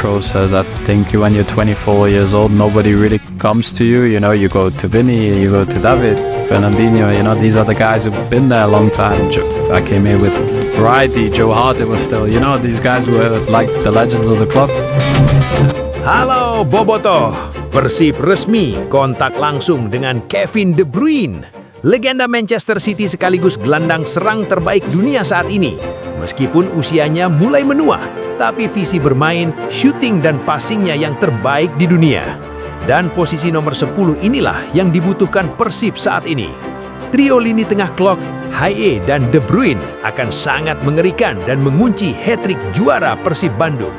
process. I think when you're 24 years old, nobody really comes to you. You know, you go to Vinny, you go to David, Fernandinho. You know, these are the guys who've been there a long time. I came here with variety. Joe Hart, it was still, you know, these guys were like the legends of the club. Halo Bobotoh, Persib resmi kontak langsung dengan Kevin De Bruyne. Legenda Manchester City sekaligus gelandang serang terbaik dunia saat ini. Meskipun usianya mulai menua, tapi visi bermain, shooting dan passingnya yang terbaik di dunia. Dan posisi nomor 10 inilah yang dibutuhkan Persib saat ini. Trio lini tengah Klok, Haye dan De Bruyne akan sangat mengerikan dan mengunci hat-trick juara Persib Bandung.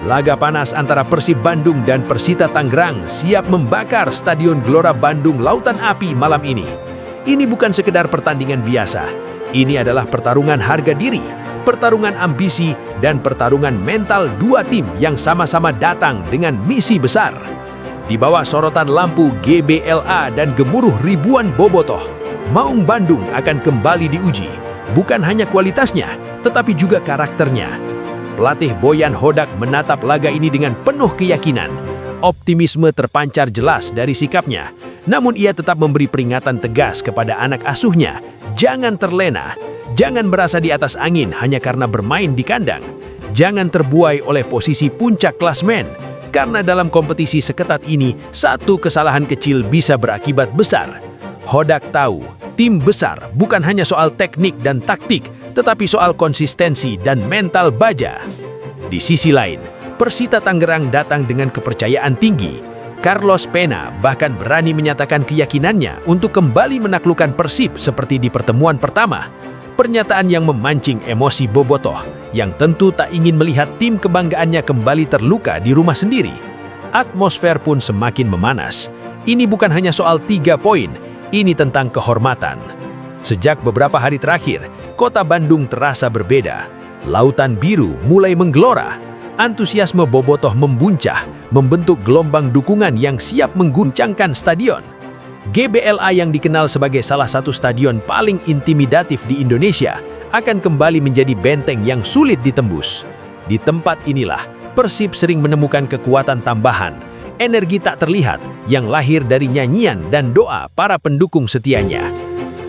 Laga panas antara Persib Bandung dan Persita Tangerang siap membakar Stadion Gelora Bandung Lautan Api malam ini. Ini bukan sekedar pertandingan biasa. Ini adalah pertarungan harga diri, pertarungan ambisi, dan pertarungan mental dua tim yang sama-sama datang dengan misi besar. Di bawah sorotan lampu GBLA dan gemuruh ribuan bobotoh, Maung Bandung akan kembali diuji. Bukan hanya kualitasnya, tetapi juga karakternya. Pelatih Boyan Hodak menatap laga ini dengan penuh keyakinan. Optimisme terpancar jelas dari sikapnya. Namun ia tetap memberi peringatan tegas kepada anak asuhnya. Jangan terlena, jangan merasa di atas angin hanya karena bermain di kandang. Jangan terbuai oleh posisi puncak klasmen, karena dalam kompetisi seketat ini, satu kesalahan kecil bisa berakibat besar. Hodak tahu, tim besar bukan hanya soal teknik dan taktik, tetapi soal konsistensi dan mental baja. Di sisi lain, Persita Tangerang datang dengan kepercayaan tinggi. Carlos Pena bahkan berani menyatakan keyakinannya untuk kembali menaklukkan Persib seperti di pertemuan pertama. Pernyataan yang memancing emosi bobotoh yang tentu tak ingin melihat tim kebanggaannya kembali terluka di rumah sendiri. Atmosfer pun semakin memanas. Ini bukan hanya soal 3 poin, ini tentang kehormatan. Sejak beberapa hari terakhir, kota Bandung terasa berbeda. Lautan biru mulai menggelora. Antusiasme bobotoh membuncah, membentuk gelombang dukungan yang siap mengguncangkan stadion. GBLA yang dikenal sebagai salah satu stadion paling intimidatif di Indonesia akan kembali menjadi benteng yang sulit ditembus. Di tempat inilah, Persib sering menemukan kekuatan tambahan, energi tak terlihat yang lahir dari nyanyian dan doa para pendukung setianya.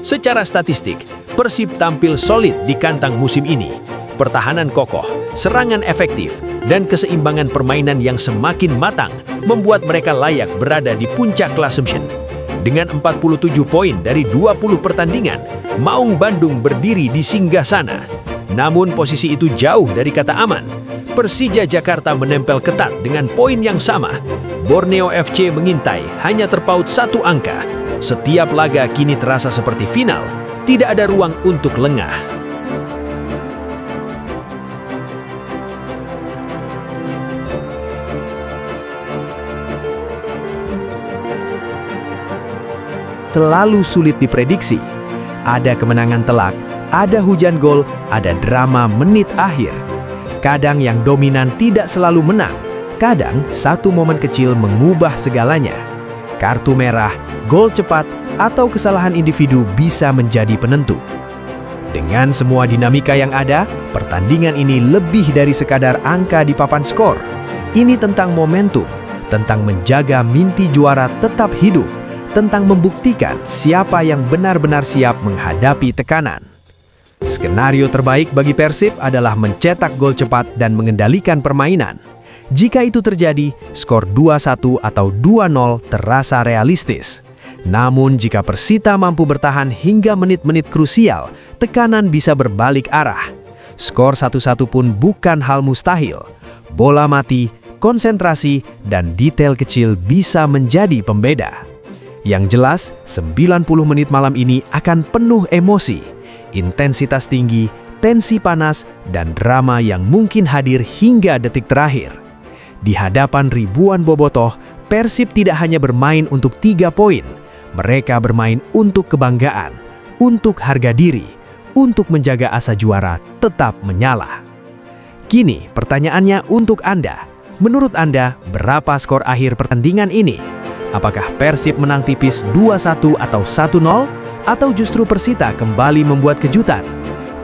Secara statistik, Persib tampil solid di kandang musim ini. Pertahanan kokoh, serangan efektif, dan keseimbangan permainan yang semakin matang membuat mereka layak berada di puncak klasemen. Dengan 47 poin dari 20 pertandingan, Maung Bandung berdiri di singgasana. Namun posisi itu jauh dari kata aman. Persija Jakarta menempel ketat dengan poin yang sama. Borneo FC mengintai hanya terpaut 1 angka. Setiap laga kini terasa seperti final, tidak ada ruang untuk lengah. Selalu sulit diprediksi. Ada kemenangan telak, ada hujan gol, ada drama menit akhir. Kadang yang dominan tidak selalu menang, kadang satu momen kecil mengubah segalanya. Kartu merah, gol cepat, atau kesalahan individu bisa menjadi penentu. Dengan semua dinamika yang ada, pertandingan ini lebih dari sekadar angka di papan skor. Ini tentang momentum, tentang menjaga mimpi juara tetap hidup, tentang membuktikan siapa yang benar-benar siap menghadapi tekanan. Skenario terbaik bagi Persib adalah mencetak gol cepat dan mengendalikan permainan. Jika itu terjadi, skor 2-1 atau 2-0 terasa realistis. Namun jika Persita mampu bertahan hingga menit-menit krusial, tekanan bisa berbalik arah. Skor 1-1 pun bukan hal mustahil. Bola mati, konsentrasi, dan detail kecil bisa menjadi pembeda. Yang jelas, 90 menit malam ini akan penuh emosi, intensitas tinggi, tensi panas, dan drama yang mungkin hadir hingga detik terakhir. Di hadapan ribuan bobotoh, Persib tidak hanya bermain untuk 3 poin. Mereka bermain untuk kebanggaan, untuk harga diri, untuk menjaga asa juara tetap menyala. Kini pertanyaannya untuk Anda. Menurut Anda, berapa skor akhir pertandingan ini? Apakah Persib menang tipis 2-1 atau 1-0? Atau justru Persita kembali membuat kejutan?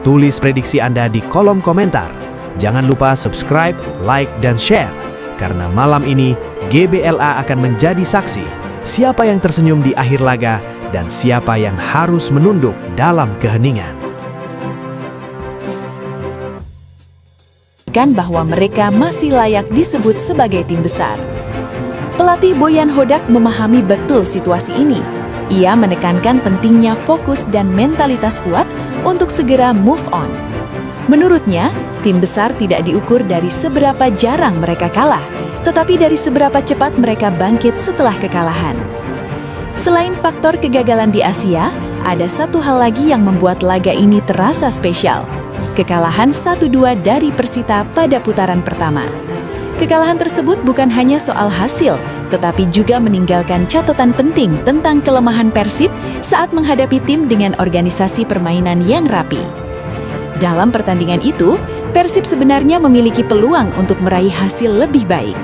Tulis prediksi Anda di kolom komentar. Jangan lupa subscribe, like, dan share. Karena malam ini, GBLA akan menjadi saksi siapa yang tersenyum di akhir laga dan siapa yang harus menunduk dalam keheningan. Bahwa mereka masih layak disebut sebagai tim besar. Pelatih Boyan Hodak memahami betul situasi ini. Ia menekankan pentingnya fokus dan mentalitas kuat untuk segera move on. Menurutnya, tim besar tidak diukur dari seberapa jarang mereka kalah, tetapi dari seberapa cepat mereka bangkit setelah kekalahan. Selain faktor kegagalan di Asia, ada satu hal lagi yang membuat laga ini terasa spesial. Kekalahan 1-2 dari Persita pada putaran pertama. Kekalahan tersebut bukan hanya soal hasil, tetapi juga meninggalkan catatan penting tentang kelemahan Persib saat menghadapi tim dengan organisasi permainan yang rapi. Dalam pertandingan itu, Persib sebenarnya memiliki peluang untuk meraih hasil lebih baik.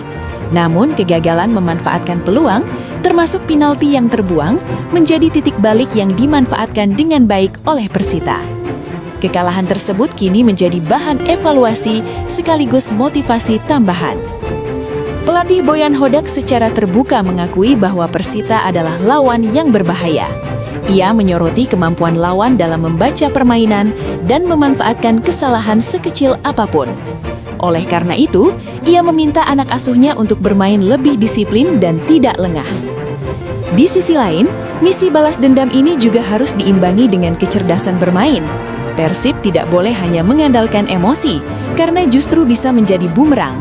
Namun, kegagalan memanfaatkan peluang, termasuk penalti yang terbuang, menjadi titik balik yang dimanfaatkan dengan baik oleh Persita. Kekalahan tersebut kini menjadi bahan evaluasi sekaligus motivasi tambahan. Pelatih Boyan Hodak secara terbuka mengakui bahwa Persita adalah lawan yang berbahaya. Ia menyoroti kemampuan lawan dalam membaca permainan dan memanfaatkan kesalahan sekecil apapun. Oleh karena itu, ia meminta anak asuhnya untuk bermain lebih disiplin dan tidak lengah. Di sisi lain, misi balas dendam ini juga harus diimbangi dengan kecerdasan bermain. Persib tidak boleh hanya mengandalkan emosi, karena justru bisa menjadi bumerang.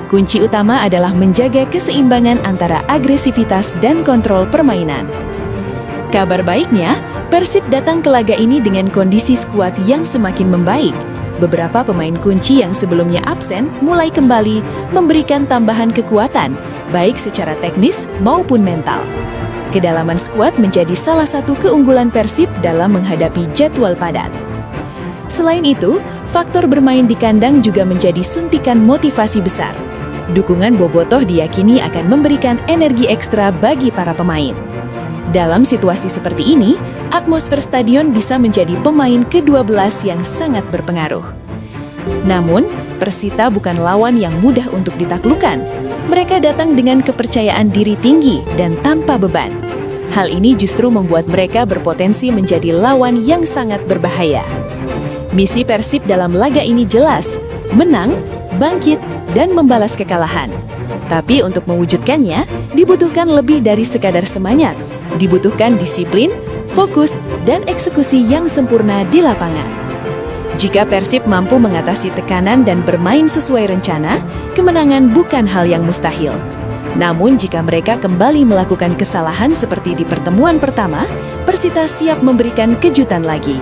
Kunci utama adalah menjaga keseimbangan antara agresivitas dan kontrol permainan. Kabar baiknya, Persib datang ke laga ini dengan kondisi skuad yang semakin membaik. Beberapa pemain kunci yang sebelumnya absen mulai kembali memberikan tambahan kekuatan, baik secara teknis maupun mental. Kedalaman skuad menjadi salah satu keunggulan Persib dalam menghadapi jadwal padat. Selain itu, faktor bermain di kandang juga menjadi suntikan motivasi besar. Dukungan bobotoh diyakini akan memberikan energi ekstra bagi para pemain. Dalam situasi seperti ini, atmosfer stadion bisa menjadi pemain ke-12 yang sangat berpengaruh. Namun, Persita bukan lawan yang mudah untuk ditaklukkan. Mereka datang dengan kepercayaan diri tinggi dan tanpa beban. Hal ini justru membuat mereka berpotensi menjadi lawan yang sangat berbahaya. Misi Persib dalam laga ini jelas, menang, bangkit, dan membalas kekalahan. Tapi untuk mewujudkannya, dibutuhkan lebih dari sekadar semangat. Dibutuhkan disiplin, fokus, dan eksekusi yang sempurna di lapangan. Jika Persib mampu mengatasi tekanan dan bermain sesuai rencana, kemenangan bukan hal yang mustahil. Namun jika mereka kembali melakukan kesalahan seperti di pertemuan pertama, Persita siap memberikan kejutan lagi.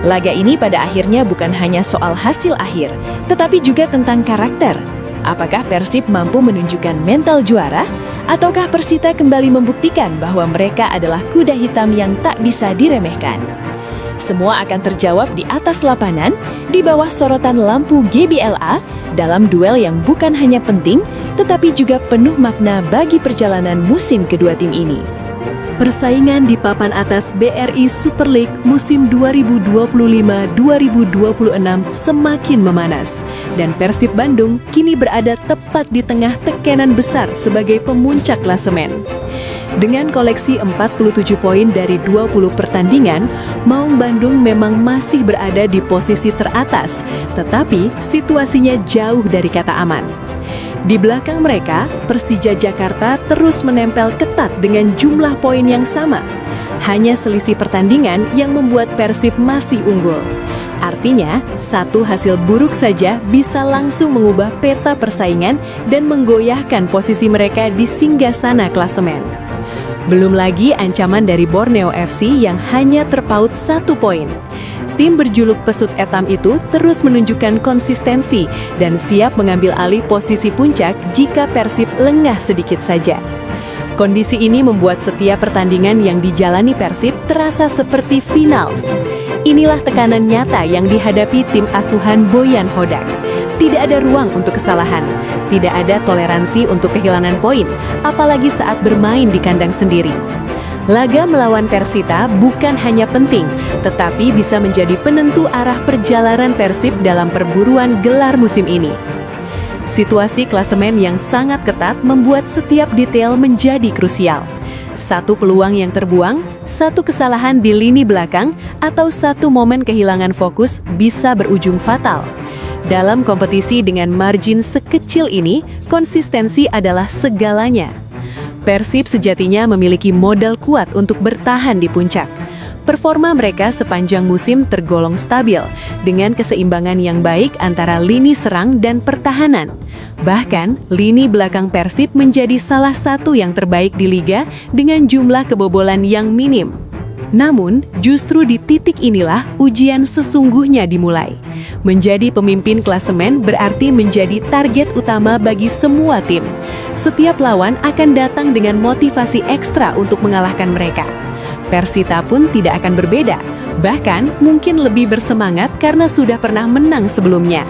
Laga ini pada akhirnya bukan hanya soal hasil akhir, tetapi juga tentang karakter. Apakah Persib mampu menunjukkan mental juara, ataukah Persita kembali membuktikan bahwa mereka adalah kuda hitam yang tak bisa diremehkan? Semua akan terjawab di atas lapangan, di bawah sorotan lampu GBLA, dalam duel yang bukan hanya penting, tetapi juga penuh makna bagi perjalanan musim kedua tim ini. Persaingan di papan atas BRI Super League musim 2025-2026 semakin memanas, dan Persib Bandung kini berada tepat di tengah tekanan besar sebagai pemuncak klasemen. Dengan koleksi 47 poin dari 20 pertandingan, Maung Bandung memang masih berada di posisi teratas, tetapi situasinya jauh dari kata aman. Di belakang mereka, Persija Jakarta terus menempel ketat dengan jumlah poin yang sama. Hanya selisih pertandingan yang membuat Persib masih unggul. Artinya, satu hasil buruk saja bisa langsung mengubah peta persaingan dan menggoyahkan posisi mereka di singgasana klasemen. Belum lagi ancaman dari Borneo FC yang hanya terpaut 1 poin. Tim berjuluk Pesut Etam itu terus menunjukkan konsistensi dan siap mengambil alih posisi puncak jika Persib lengah sedikit saja. Kondisi ini membuat setiap pertandingan yang dijalani Persib terasa seperti final. Inilah tekanan nyata yang dihadapi tim asuhan Boyan Hodak. Tidak ada ruang untuk kesalahan, tidak ada toleransi untuk kehilangan poin, apalagi saat bermain di kandang sendiri. Laga melawan Persita bukan hanya penting, tetapi bisa menjadi penentu arah perjalanan Persib dalam perburuan gelar musim ini. Situasi klasemen yang sangat ketat membuat setiap detail menjadi krusial. Satu peluang yang terbuang, satu kesalahan di lini belakang, atau satu momen kehilangan fokus bisa berujung fatal. Dalam kompetisi dengan margin sekecil ini, konsistensi adalah segalanya. Persib sejatinya memiliki modal kuat untuk bertahan di puncak. Performa mereka sepanjang musim tergolong stabil, dengan keseimbangan yang baik antara lini serang dan pertahanan. Bahkan, lini belakang Persib menjadi salah satu yang terbaik di liga dengan jumlah kebobolan yang minim. Namun, justru di titik inilah ujian sesungguhnya dimulai. Menjadi pemimpin klasemen berarti menjadi target utama bagi semua tim. Setiap lawan akan datang dengan motivasi ekstra untuk mengalahkan mereka. Persita pun tidak akan berbeda, bahkan mungkin lebih bersemangat karena sudah pernah menang sebelumnya.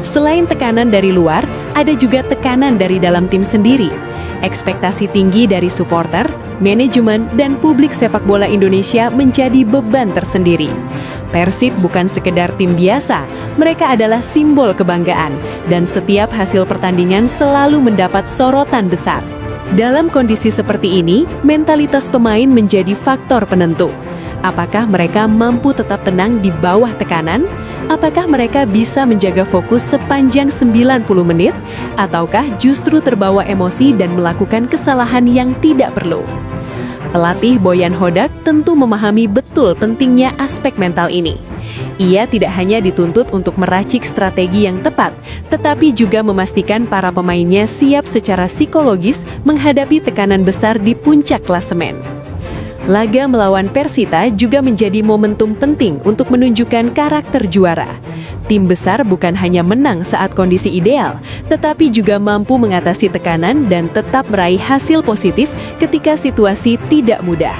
Selain tekanan dari luar, ada juga tekanan dari dalam tim sendiri. Ekspektasi tinggi dari supporter, manajemen, dan publik sepak bola Indonesia menjadi beban tersendiri. Persib bukan sekedar tim biasa, mereka adalah simbol kebanggaan, dan setiap hasil pertandingan selalu mendapat sorotan besar. Dalam kondisi seperti ini, mentalitas pemain menjadi faktor penentu. Apakah mereka mampu tetap tenang di bawah tekanan? Apakah mereka bisa menjaga fokus sepanjang 90 menit? Ataukah justru terbawa emosi dan melakukan kesalahan yang tidak perlu? Pelatih Boyan Hodak tentu memahami betul pentingnya aspek mental ini. Ia tidak hanya dituntut untuk meracik strategi yang tepat, tetapi juga memastikan para pemainnya siap secara psikologis menghadapi tekanan besar di puncak klasemen. Laga melawan Persita juga menjadi momentum penting untuk menunjukkan karakter juara. Tim besar bukan hanya menang saat kondisi ideal, tetapi juga mampu mengatasi tekanan dan tetap meraih hasil positif ketika situasi tidak mudah.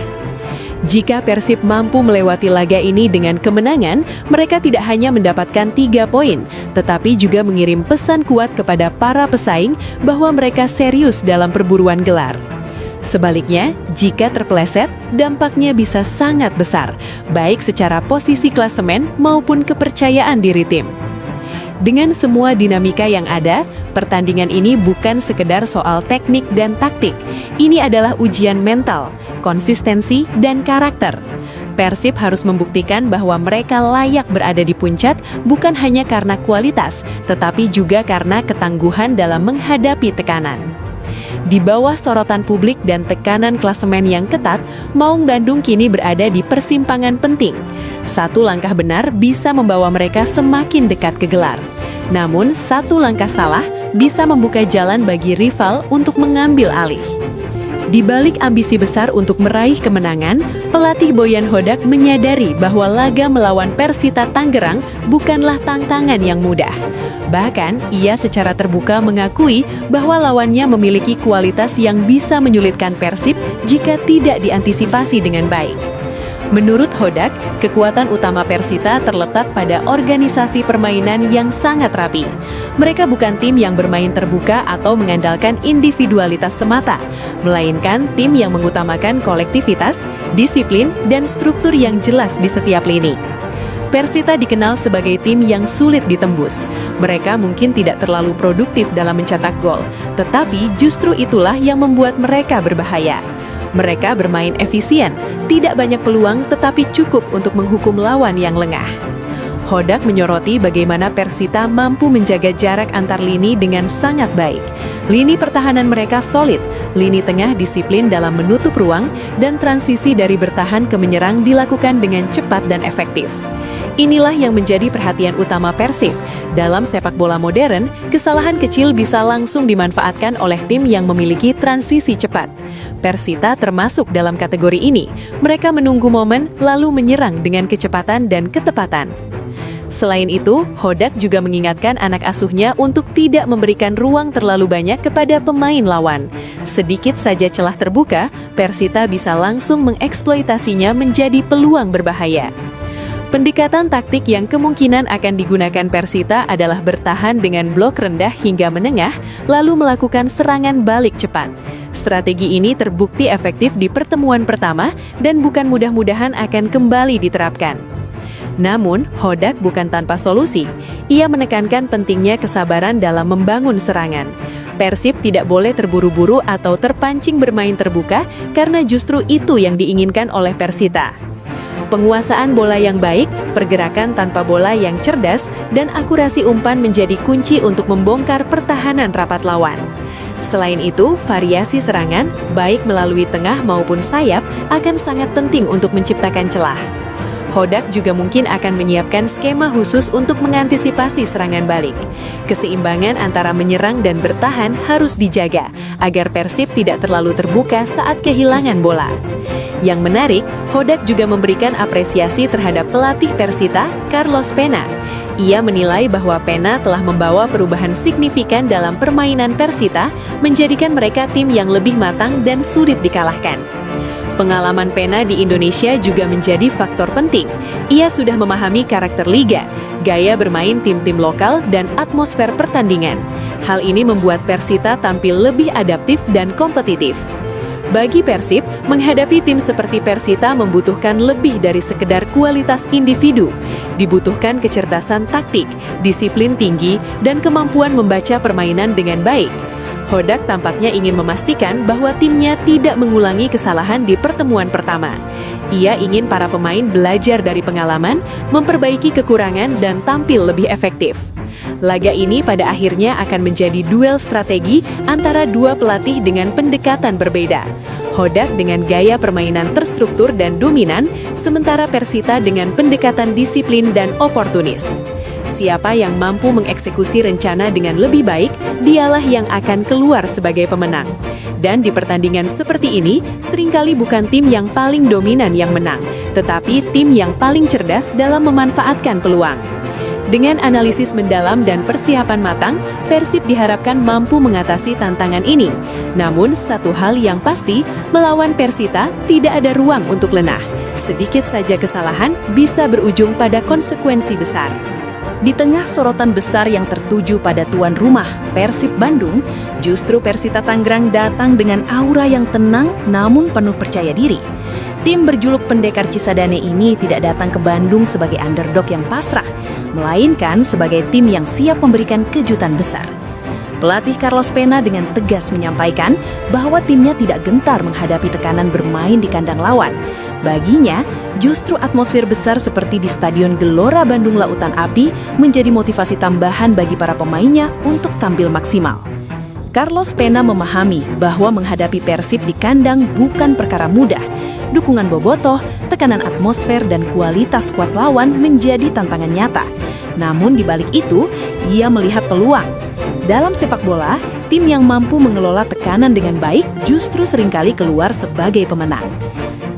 Jika Persib mampu melewati laga ini dengan kemenangan, mereka tidak hanya mendapatkan 3 poin, tetapi juga mengirim pesan kuat kepada para pesaing bahwa mereka serius dalam perburuan gelar. Sebaliknya, jika terpeleset, dampaknya bisa sangat besar, baik secara posisi klasemen maupun kepercayaan diri tim. Dengan semua dinamika yang ada, pertandingan ini bukan sekedar soal teknik dan taktik. Ini adalah ujian mental, konsistensi, dan karakter. Persib harus membuktikan bahwa mereka layak berada di puncak bukan hanya karena kualitas, tetapi juga karena ketangguhan dalam menghadapi tekanan. Di bawah sorotan publik dan tekanan klasemen yang ketat, Maung Bandung kini berada di persimpangan penting. Satu langkah benar bisa membawa mereka semakin dekat ke gelar. Namun, satu langkah salah bisa membuka jalan bagi rival untuk mengambil alih. Di balik ambisi besar untuk meraih kemenangan, pelatih Boyan Hodak menyadari bahwa laga melawan Persita Tangerang bukanlah tantangan yang mudah. Bahkan, ia secara terbuka mengakui bahwa lawannya memiliki kualitas yang bisa menyulitkan Persib jika tidak diantisipasi dengan baik. Menurut Hodak, kekuatan utama Persita terletak pada organisasi permainan yang sangat rapi. Mereka bukan tim yang bermain terbuka atau mengandalkan individualitas semata, melainkan tim yang mengutamakan kolektivitas, disiplin, dan struktur yang jelas di setiap lini. Persita dikenal sebagai tim yang sulit ditembus. Mereka mungkin tidak terlalu produktif dalam mencetak gol, tetapi justru itulah yang membuat mereka berbahaya. Mereka bermain efisien, tidak banyak peluang tetapi cukup untuk menghukum lawan yang lengah. Hodak menyoroti bagaimana Persita mampu menjaga jarak antar lini dengan sangat baik. Lini pertahanan mereka solid, lini tengah disiplin dalam menutup ruang, dan transisi dari bertahan ke menyerang dilakukan dengan cepat dan efektif. Inilah yang menjadi perhatian utama Persib. Dalam sepak bola modern, kesalahan kecil bisa langsung dimanfaatkan oleh tim yang memiliki transisi cepat. Persita termasuk dalam kategori ini. Mereka menunggu momen lalu menyerang dengan kecepatan dan ketepatan. Selain itu, Hodak juga mengingatkan anak asuhnya untuk tidak memberikan ruang terlalu banyak kepada pemain lawan. Sedikit saja celah terbuka, Persita bisa langsung mengeksploitasinya menjadi peluang berbahaya. Pendekatan taktik yang kemungkinan akan digunakan Persita adalah bertahan dengan blok rendah hingga menengah, lalu melakukan serangan balik cepat. Strategi ini terbukti efektif di pertemuan pertama dan bukan mudah-mudahan akan kembali diterapkan. Namun, Hodak bukan tanpa solusi. Ia menekankan pentingnya kesabaran dalam membangun serangan. Persib tidak boleh terburu-buru atau terpancing bermain terbuka karena justru itu yang diinginkan oleh Persita. Penguasaan bola yang baik, pergerakan tanpa bola yang cerdas, dan akurasi umpan menjadi kunci untuk membongkar pertahanan rapat lawan. Selain itu, variasi serangan, baik melalui tengah maupun sayap, akan sangat penting untuk menciptakan celah. Hodak juga mungkin akan menyiapkan skema khusus untuk mengantisipasi serangan balik. Keseimbangan antara menyerang dan bertahan harus dijaga, agar Persib tidak terlalu terbuka saat kehilangan bola. Yang menarik, Hodak juga memberikan apresiasi terhadap pelatih Persita, Carlos Pena. Ia menilai bahwa Pena telah membawa perubahan signifikan dalam permainan Persita, menjadikan mereka tim yang lebih matang dan sulit dikalahkan. Pengalaman Pena di Indonesia juga menjadi faktor penting. Ia sudah memahami karakter liga, gaya bermain tim-tim lokal, dan atmosfer pertandingan. Hal ini membuat Persita tampil lebih adaptif dan kompetitif. Bagi Persib, menghadapi tim seperti Persita membutuhkan lebih dari sekedar kualitas individu. Dibutuhkan kecerdasan taktik, disiplin tinggi, dan kemampuan membaca permainan dengan baik. Hodak tampaknya ingin memastikan bahwa timnya tidak mengulangi kesalahan di pertemuan pertama. Ia ingin para pemain belajar dari pengalaman, memperbaiki kekurangan, dan tampil lebih efektif. Laga ini pada akhirnya akan menjadi duel strategi antara dua pelatih dengan pendekatan berbeda. Hodak dengan gaya permainan terstruktur dan dominan, sementara Persita dengan pendekatan disiplin dan oportunis. Siapa yang mampu mengeksekusi rencana dengan lebih baik, dialah yang akan keluar sebagai pemenang. Dan di pertandingan seperti ini, seringkali bukan tim yang paling dominan yang menang, tetapi tim yang paling cerdas dalam memanfaatkan peluang. Dengan analisis mendalam dan persiapan matang, Persib diharapkan mampu mengatasi tantangan ini. Namun, satu hal yang pasti, melawan Persita tidak ada ruang untuk lengah. Sedikit saja kesalahan bisa berujung pada konsekuensi besar. Di tengah sorotan besar yang tertuju pada tuan rumah, Persib Bandung, justru Persita Tangerang datang dengan aura yang tenang namun penuh percaya diri. Tim berjuluk Pendekar Cisadane ini tidak datang ke Bandung sebagai underdog yang pasrah, melainkan sebagai tim yang siap memberikan kejutan besar. Pelatih Carlos Pena dengan tegas menyampaikan bahwa timnya tidak gentar menghadapi tekanan bermain di kandang lawan. Baginya, justru atmosfer besar seperti di Stadion Gelora Bandung Lautan Api menjadi motivasi tambahan bagi para pemainnya untuk tampil maksimal. Carlos Pena memahami bahwa menghadapi Persib di kandang bukan perkara mudah. Dukungan bobotoh, tekanan atmosfer, dan kualitas skuad lawan menjadi tantangan nyata. Namun di balik itu, ia melihat peluang. Dalam sepak bola, tim yang mampu mengelola tekanan dengan baik justru seringkali keluar sebagai pemenang.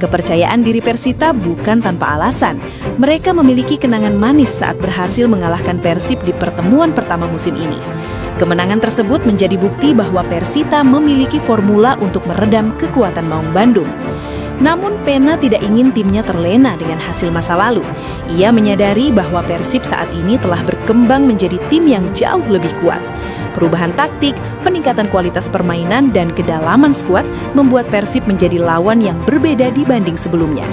Kepercayaan diri Persita bukan tanpa alasan. Mereka memiliki kenangan manis saat berhasil mengalahkan Persib di pertemuan pertama musim ini. Kemenangan tersebut menjadi bukti bahwa Persita memiliki formula untuk meredam kekuatan Maung Bandung. Namun Pena tidak ingin timnya terlena dengan hasil masa lalu. Ia menyadari bahwa Persib saat ini telah berkembang menjadi tim yang jauh lebih kuat. Perubahan taktik, peningkatan kualitas permainan, dan kedalaman skuad membuat Persib menjadi lawan yang berbeda dibanding sebelumnya.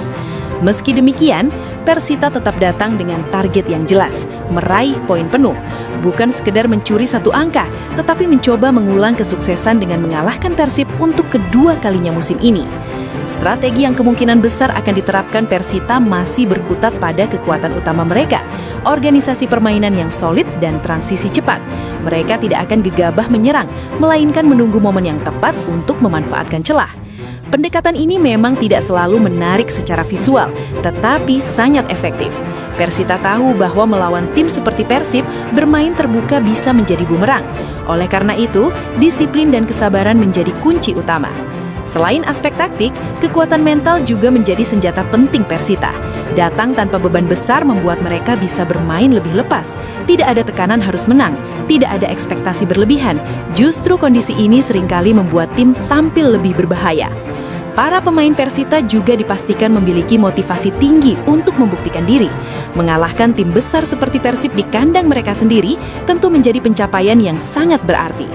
Meski demikian, Persita tetap datang dengan target yang jelas, meraih poin penuh. Bukan sekedar mencuri satu angka, tetapi mencoba mengulang kesuksesan dengan mengalahkan Persib untuk kedua kalinya musim ini. Strategi yang kemungkinan besar akan diterapkan Persita masih berkutat pada kekuatan utama mereka, organisasi permainan yang solid dan transisi cepat. Mereka tidak akan gegabah menyerang, melainkan menunggu momen yang tepat untuk memanfaatkan celah. Pendekatan ini memang tidak selalu menarik secara visual, tetapi sangat efektif. Persita tahu bahwa melawan tim seperti Persib, bermain terbuka bisa menjadi bumerang. Oleh karena itu, disiplin dan kesabaran menjadi kunci utama. Selain aspek taktik, kekuatan mental juga menjadi senjata penting Persita. Datang tanpa beban besar membuat mereka bisa bermain lebih lepas. Tidak ada tekanan harus menang, tidak ada ekspektasi berlebihan. Justru kondisi ini seringkali membuat tim tampil lebih berbahaya. Para pemain Persita juga dipastikan memiliki motivasi tinggi untuk membuktikan diri. Mengalahkan tim besar seperti Persib di kandang mereka sendiri tentu menjadi pencapaian yang sangat berarti.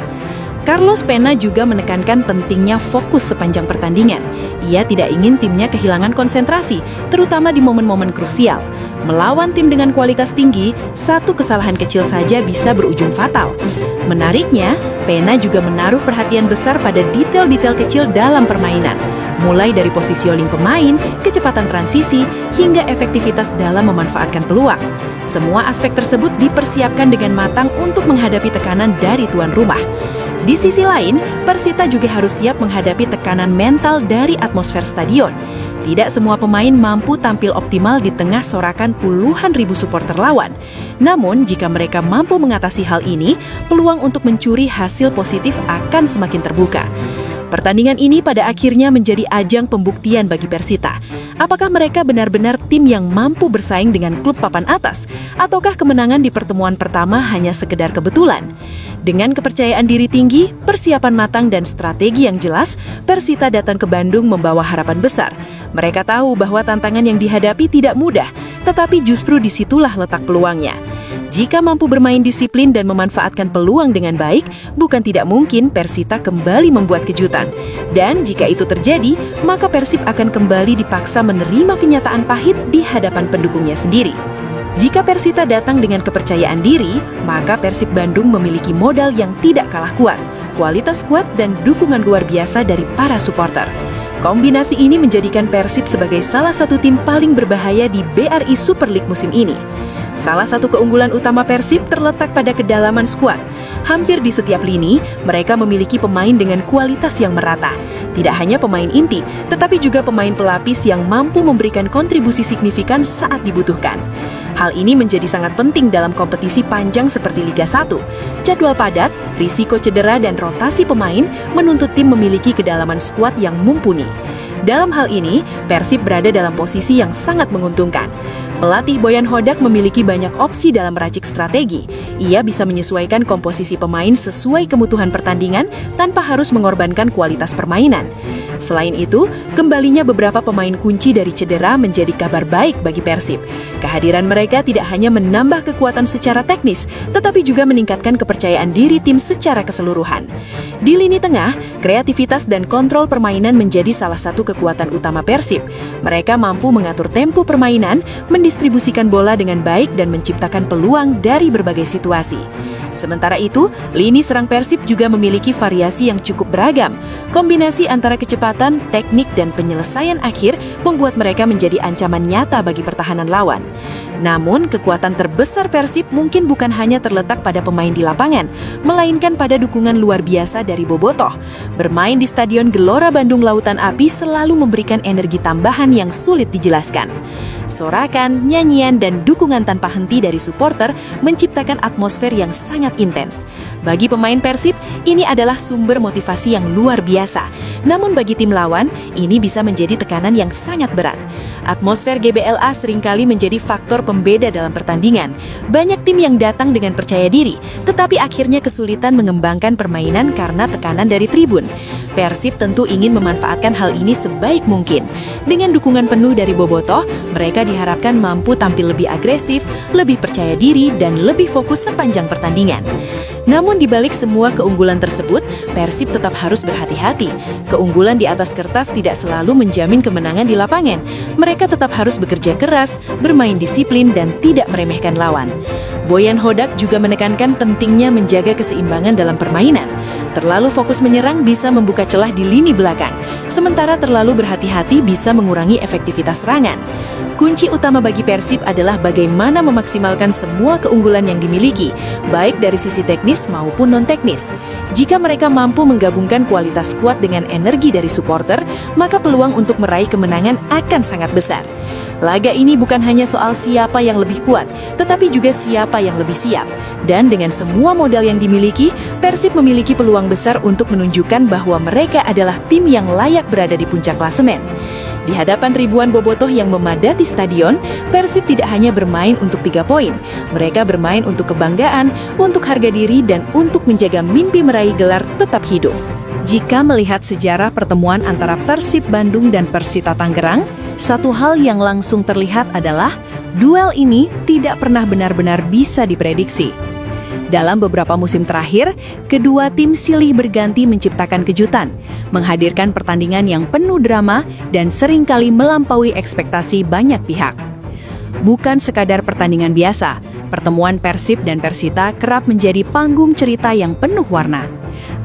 Carlos Pena juga menekankan pentingnya fokus sepanjang pertandingan. Ia tidak ingin timnya kehilangan konsentrasi, terutama di momen-momen krusial. Melawan tim dengan kualitas tinggi, satu kesalahan kecil saja bisa berujung fatal. Menariknya, Pena juga menaruh perhatian besar pada detail-detail kecil dalam permainan, mulai dari posisioning pemain, kecepatan transisi, hingga efektivitas dalam memanfaatkan peluang. Semua aspek tersebut dipersiapkan dengan matang untuk menghadapi tekanan dari tuan rumah. Di sisi lain, Persita juga harus siap menghadapi tekanan mental dari atmosfer stadion. Tidak semua pemain mampu tampil optimal di tengah sorakan puluhan ribu supporter lawan. Namun, jika mereka mampu mengatasi hal ini, peluang untuk mencuri hasil positif akan semakin terbuka. Pertandingan ini pada akhirnya menjadi ajang pembuktian bagi Persita. Apakah mereka benar-benar tim yang mampu bersaing dengan klub papan atas? Ataukah kemenangan di pertemuan pertama hanya sekedar kebetulan? Dengan kepercayaan diri tinggi, persiapan matang dan strategi yang jelas, Persita datang ke Bandung membawa harapan besar. Mereka tahu bahwa tantangan yang dihadapi tidak mudah, tetapi justru disitulah letak peluangnya. Jika mampu bermain disiplin dan memanfaatkan peluang dengan baik, bukan tidak mungkin Persita kembali membuat kejutan. Dan jika itu terjadi, maka Persib akan kembali dipaksa menerima kenyataan pahit di hadapan pendukungnya sendiri. Jika Persita datang dengan kepercayaan diri, maka Persib Bandung memiliki modal yang tidak kalah kuat, kualitas kuat dan dukungan luar biasa dari para supporter. Kombinasi ini menjadikan Persib sebagai salah satu tim paling berbahaya di BRI Super League musim ini. Salah satu keunggulan utama Persib terletak pada kedalaman skuad. Hampir di setiap lini, mereka memiliki pemain dengan kualitas yang merata. Tidak hanya pemain inti, tetapi juga pemain pelapis yang mampu memberikan kontribusi signifikan saat dibutuhkan. Hal ini menjadi sangat penting dalam kompetisi panjang seperti Liga 1. Jadwal padat, risiko cedera dan rotasi pemain menuntut tim memiliki kedalaman skuad yang mumpuni. Dalam hal ini, Persib berada dalam posisi yang sangat menguntungkan. Pelatih Boyan Hodak memiliki banyak opsi dalam meracik strategi. Ia bisa menyesuaikan komposisi pemain sesuai kebutuhan pertandingan tanpa harus mengorbankan kualitas permainan. Selain itu, kembalinya beberapa pemain kunci dari cedera menjadi kabar baik bagi Persib. Kehadiran mereka tidak hanya menambah kekuatan secara teknis, tetapi juga meningkatkan kepercayaan diri tim secara keseluruhan. Di lini tengah, kreativitas dan kontrol permainan menjadi salah satu kekuatan utama Persib. Mereka mampu mengatur tempo permainan, mendistribusikan bola dengan baik dan menciptakan peluang dari berbagai situasi. Sementara itu, lini serang Persib juga memiliki variasi yang cukup beragam. Kombinasi antara kecepatan, teknik, dan penyelesaian akhir membuat mereka menjadi ancaman nyata bagi pertahanan lawan. Namun, kekuatan terbesar Persib mungkin bukan hanya terletak pada pemain di lapangan, melainkan pada dukungan luar biasa dari bobotoh. Bermain di Stadion Gelora Bandung Lautan Api selalu memberikan energi tambahan yang sulit dijelaskan. Sorakan, nyanyian, dan dukungan tanpa henti dari supporter menciptakan atmosfer yang sangat intens. Bagi pemain Persib, ini adalah sumber motivasi yang luar biasa. Namun bagi tim lawan, ini bisa menjadi tekanan yang sangat berat. Atmosfer GBLA seringkali menjadi faktor pembeda dalam pertandingan. Banyak tim yang datang dengan percaya diri, tetapi akhirnya kesulitan mengembangkan permainan karena tekanan dari tribun. Persib tentu ingin memanfaatkan hal ini sebaik mungkin. Dengan dukungan penuh dari bobotoh, mereka diharapkan mampu tampil lebih agresif, lebih percaya diri, dan lebih fokus sepanjang pertandingan. Namun di balik semua keunggulan tersebut, Persib tetap harus berhati-hati. Keunggulan di atas kertas tidak selalu menjamin kemenangan di lapangan. Mereka tetap harus bekerja keras, bermain disiplin, dan tidak meremehkan lawan. Boyan Hodak juga menekankan pentingnya menjaga keseimbangan dalam permainan. Terlalu fokus menyerang bisa membuka celah di lini belakang, sementara terlalu berhati-hati bisa mengurangi efektivitas serangan. Kunci utama bagi Persib adalah bagaimana memaksimalkan semua keunggulan yang dimiliki, baik dari sisi teknis maupun non-teknis. Jika mereka mampu menggabungkan kualitas skuad dengan energi dari supporter, maka peluang untuk meraih kemenangan akan sangat besar. Laga ini bukan hanya soal siapa yang lebih kuat, tetapi juga siapa yang lebih siap. Dan dengan semua modal yang dimiliki, Persib memiliki peluang besar untuk menunjukkan bahwa mereka adalah tim yang layak berada di puncak klasemen. Di hadapan ribuan bobotoh yang memadati stadion, Persib tidak hanya bermain untuk 3 poin. Mereka bermain untuk kebanggaan, untuk harga diri, dan untuk menjaga mimpi meraih gelar tetap hidup. Jika melihat sejarah pertemuan antara Persib Bandung dan Persita Tangerang, satu hal yang langsung terlihat adalah duel ini tidak pernah benar-benar bisa diprediksi. Dalam beberapa musim terakhir, kedua tim silih berganti menciptakan kejutan, menghadirkan pertandingan yang penuh drama dan seringkali melampaui ekspektasi banyak pihak. Bukan sekadar pertandingan biasa, pertemuan Persib dan Persita kerap menjadi panggung cerita yang penuh warna.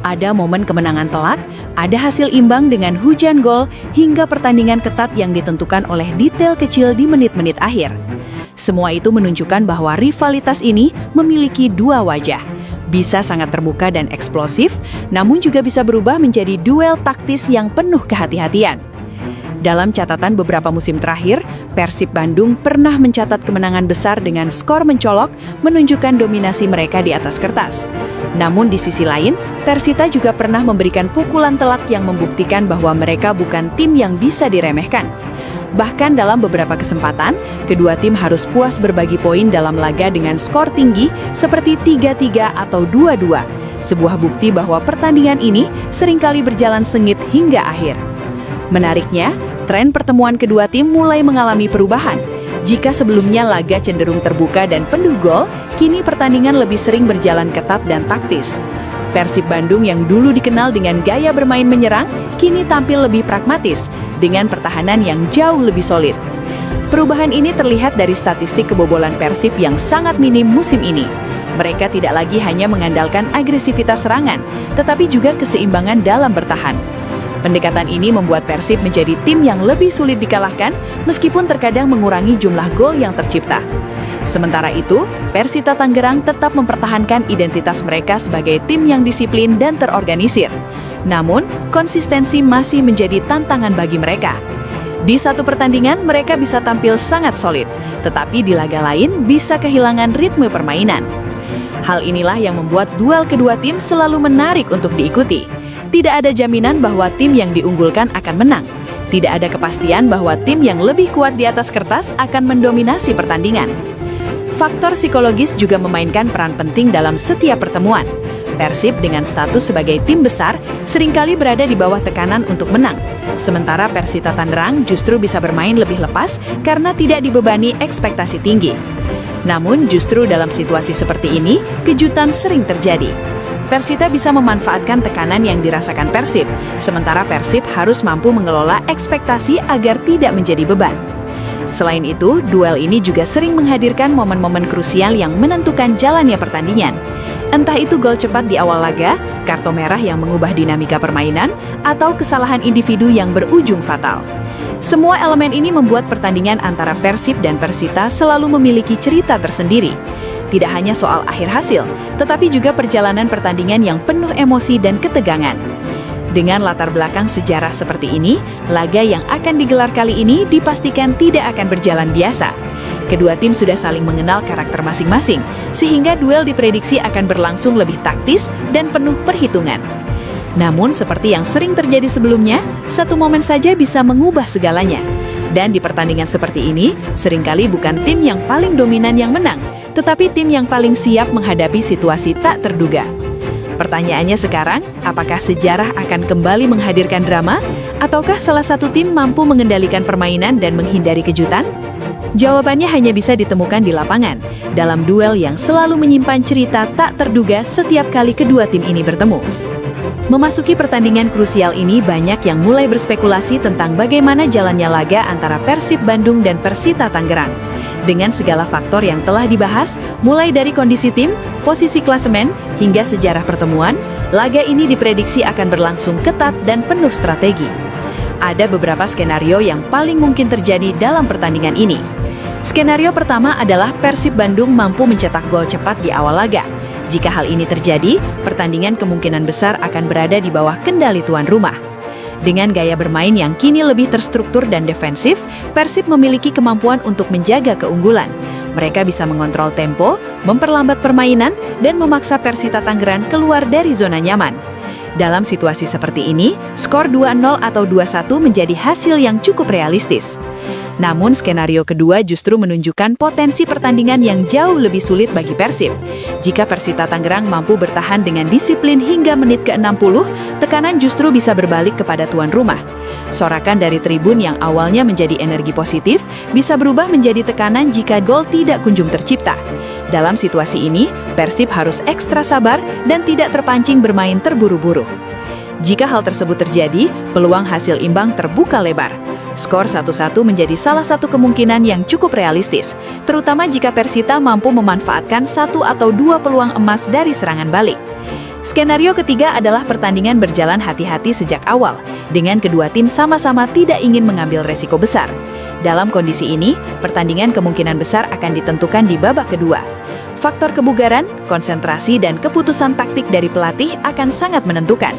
Ada momen kemenangan telak, ada hasil imbang dengan hujan gol, hingga pertandingan ketat yang ditentukan oleh detail kecil di menit-menit akhir. Semua itu menunjukkan bahwa rivalitas ini memiliki dua wajah. Bisa sangat terbuka dan eksplosif, namun juga bisa berubah menjadi duel taktis yang penuh kehati-hatian. Dalam catatan beberapa musim terakhir, Persib Bandung pernah mencatat kemenangan besar dengan skor mencolok, menunjukkan dominasi mereka di atas kertas. Namun di sisi lain, Persita juga pernah memberikan pukulan telak yang membuktikan bahwa mereka bukan tim yang bisa diremehkan. Bahkan dalam beberapa kesempatan, kedua tim harus puas berbagi poin dalam laga dengan skor tinggi seperti 3-3 atau 2-2. Sebuah bukti bahwa pertandingan ini seringkali berjalan sengit hingga akhir. Menariknya, tren pertemuan kedua tim mulai mengalami perubahan. Jika sebelumnya laga cenderung terbuka dan penuh gol, kini pertandingan lebih sering berjalan ketat dan taktis. Persib Bandung yang dulu dikenal dengan gaya bermain menyerang, kini tampil lebih pragmatis, dengan pertahanan yang jauh lebih solid. Perubahan ini terlihat dari statistik kebobolan Persib yang sangat minim musim ini. Mereka tidak lagi hanya mengandalkan agresivitas serangan, tetapi juga keseimbangan dalam bertahan. Pendekatan ini membuat Persib menjadi tim yang lebih sulit dikalahkan, meskipun terkadang mengurangi jumlah gol yang tercipta. Sementara itu, Persita Tangerang tetap mempertahankan identitas mereka sebagai tim yang disiplin dan terorganisir. Namun, konsistensi masih menjadi tantangan bagi mereka. Di satu pertandingan, mereka bisa tampil sangat solid, tetapi di laga lain bisa kehilangan ritme permainan. Hal inilah yang membuat duel kedua tim selalu menarik untuk diikuti. Tidak ada jaminan bahwa tim yang diunggulkan akan menang. Tidak ada kepastian bahwa tim yang lebih kuat di atas kertas akan mendominasi pertandingan. Faktor psikologis juga memainkan peran penting dalam setiap pertemuan. Persib dengan status sebagai tim besar seringkali berada di bawah tekanan untuk menang. Sementara Persita Tangerang justru bisa bermain lebih lepas karena tidak dibebani ekspektasi tinggi. Namun justru dalam situasi seperti ini, kejutan sering terjadi. Persita bisa memanfaatkan tekanan yang dirasakan Persib, sementara Persib harus mampu mengelola ekspektasi agar tidak menjadi beban. Selain itu, duel ini juga sering menghadirkan momen-momen krusial yang menentukan jalannya pertandingan. Entah itu gol cepat di awal laga, kartu merah yang mengubah dinamika permainan, atau kesalahan individu yang berujung fatal. Semua elemen ini membuat pertandingan antara Persib dan Persita selalu memiliki cerita tersendiri. Tidak hanya soal akhir hasil, tetapi juga perjalanan pertandingan yang penuh emosi dan ketegangan. Dengan latar belakang sejarah seperti ini, laga yang akan digelar kali ini dipastikan tidak akan berjalan biasa. Kedua tim sudah saling mengenal karakter masing-masing, sehingga duel diprediksi akan berlangsung lebih taktis dan penuh perhitungan. Namun, seperti yang sering terjadi sebelumnya, satu momen saja bisa mengubah segalanya. Dan di pertandingan seperti ini, seringkali bukan tim yang paling dominan yang menang, tetapi tim yang paling siap menghadapi situasi tak terduga. Pertanyaannya sekarang, apakah sejarah akan kembali menghadirkan drama? Ataukah salah satu tim mampu mengendalikan permainan dan menghindari kejutan? Jawabannya hanya bisa ditemukan di lapangan, dalam duel yang selalu menyimpan cerita tak terduga setiap kali kedua tim ini bertemu. Memasuki pertandingan krusial ini, banyak yang mulai berspekulasi tentang bagaimana jalannya laga antara Persib Bandung dan Persita Tangerang. Dengan segala faktor yang telah dibahas, mulai dari kondisi tim, posisi klasemen, hingga sejarah pertemuan, laga ini diprediksi akan berlangsung ketat dan penuh strategi. Ada beberapa skenario yang paling mungkin terjadi dalam pertandingan ini. Skenario pertama adalah Persib Bandung mampu mencetak gol cepat di awal laga. Jika hal ini terjadi, pertandingan kemungkinan besar akan berada di bawah kendali tuan rumah. Dengan gaya bermain yang kini lebih terstruktur dan defensif, Persib memiliki kemampuan untuk menjaga keunggulan. Mereka bisa mengontrol tempo, memperlambat permainan, dan memaksa Persita Tangerang keluar dari zona nyaman. Dalam situasi seperti ini, skor 2-0 atau 2-1 menjadi hasil yang cukup realistis. Namun skenario kedua justru menunjukkan potensi pertandingan yang jauh lebih sulit bagi Persib. Jika Persita Tangerang mampu bertahan dengan disiplin hingga menit ke-60, tekanan justru bisa berbalik kepada tuan rumah. Sorakan dari tribun yang awalnya menjadi energi positif bisa berubah menjadi tekanan jika gol tidak kunjung tercipta. Dalam situasi ini, Persib harus ekstra sabar dan tidak terpancing bermain terburu-buru. Jika hal tersebut terjadi, peluang hasil imbang terbuka lebar. Skor 1-1 menjadi salah satu kemungkinan yang cukup realistis, terutama jika Persita mampu memanfaatkan 1 atau 2 peluang emas dari serangan balik. Skenario ketiga adalah pertandingan berjalan hati-hati sejak awal, dengan kedua tim sama-sama tidak ingin mengambil resiko besar. Dalam kondisi ini, pertandingan kemungkinan besar akan ditentukan di babak kedua. Faktor kebugaran, konsentrasi, dan keputusan taktik dari pelatih akan sangat menentukan.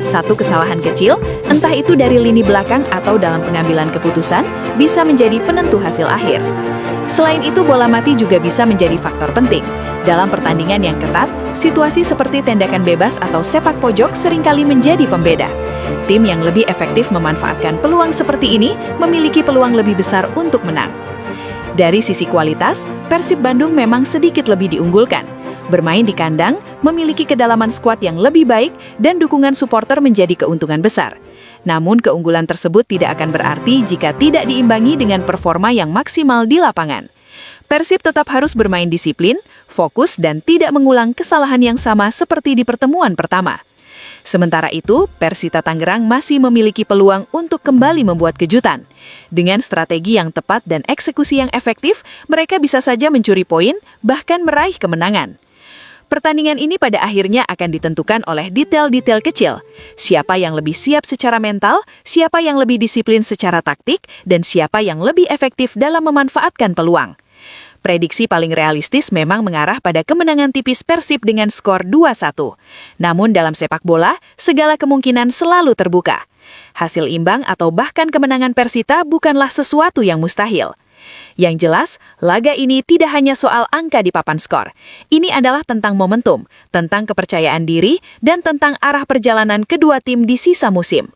Satu kesalahan kecil, entah itu dari lini belakang atau dalam pengambilan keputusan, bisa menjadi penentu hasil akhir. Selain itu, bola mati juga bisa menjadi faktor penting. Dalam pertandingan yang ketat, situasi seperti tendakan bebas atau sepak pojok seringkali menjadi pembeda. Tim yang lebih efektif memanfaatkan peluang seperti ini memiliki peluang lebih besar untuk menang. Dari sisi kualitas, Persib Bandung memang sedikit lebih diunggulkan. Bermain di kandang, memiliki kedalaman skuad yang lebih baik, dan dukungan supporter menjadi keuntungan besar. Namun keunggulan tersebut tidak akan berarti jika tidak diimbangi dengan performa yang maksimal di lapangan. Persib tetap harus bermain disiplin, fokus, dan tidak mengulang kesalahan yang sama seperti di pertemuan pertama. Sementara itu, Persita Tangerang masih memiliki peluang untuk kembali membuat kejutan. Dengan strategi yang tepat dan eksekusi yang efektif, mereka bisa saja mencuri poin, bahkan meraih kemenangan. Pertandingan ini pada akhirnya akan ditentukan oleh detail-detail kecil. Siapa yang lebih siap secara mental, siapa yang lebih disiplin secara taktik, dan siapa yang lebih efektif dalam memanfaatkan peluang. Prediksi paling realistis memang mengarah pada kemenangan tipis Persib dengan skor 2-1. Namun dalam sepak bola, segala kemungkinan selalu terbuka. Hasil imbang atau bahkan kemenangan Persita bukanlah sesuatu yang mustahil. Yang jelas, laga ini tidak hanya soal angka di papan skor. Ini adalah tentang momentum, tentang kepercayaan diri, dan tentang arah perjalanan kedua tim di sisa musim.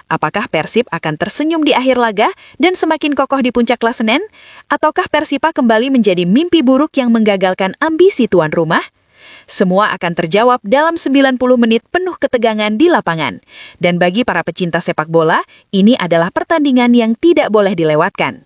Apakah Persib akan tersenyum di akhir laga dan semakin kokoh di puncak klasemen? Ataukah Persipa kembali menjadi mimpi buruk yang menggagalkan ambisi tuan rumah? Semua akan terjawab dalam 90 menit penuh ketegangan di lapangan. Dan bagi para pecinta sepak bola, ini adalah pertandingan yang tidak boleh dilewatkan.